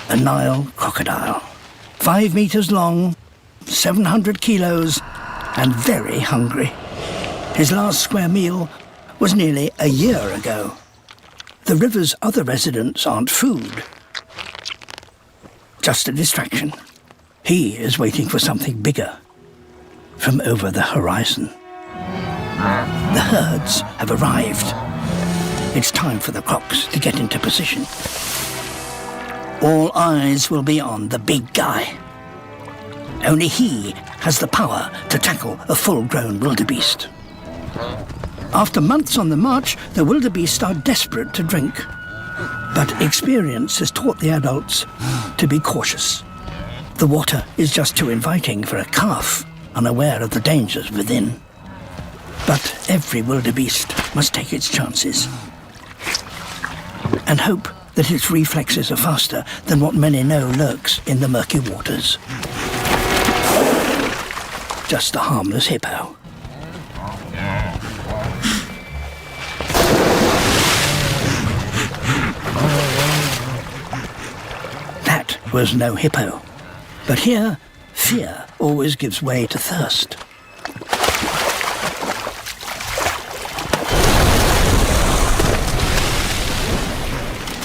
a Nile crocodile. 5 meters long, 700 kilos, and very hungry. His last square meal was nearly a year ago. The river's other residents aren't food, just a distraction. He is waiting for something bigger from over the horizon. The herds have arrived. It's time for the crocs to get into position. All eyes will be on the big guy. Only he has the power to tackle a full-grown wildebeest. After months on the march, the wildebeest are desperate to drink. But experience has taught the adults to be cautious. The water is just too inviting for a calf, unaware of the dangers within. But every wildebeest must take its chances and hope that its reflexes are faster than what many know lurks in the murky waters. Just a harmless hippo. That was no hippo. But here, fear always gives way to thirst.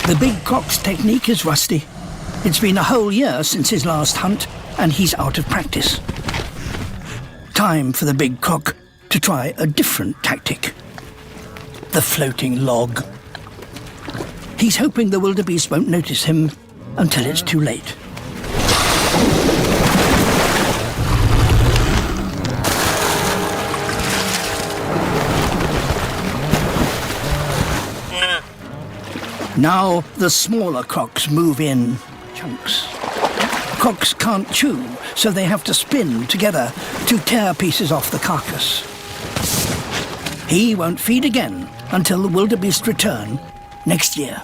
The big croc's technique is rusty. It's been a whole year since his last hunt, and he's out of practice. Time for the big croc to try a different tactic. The floating log. He's hoping the wildebeest won't notice him until it's too late. Now the smaller crocs move in chunks. Crocs can't chew, so they have to spin together to tear pieces off the carcass. He won't feed again until the wildebeest return next year.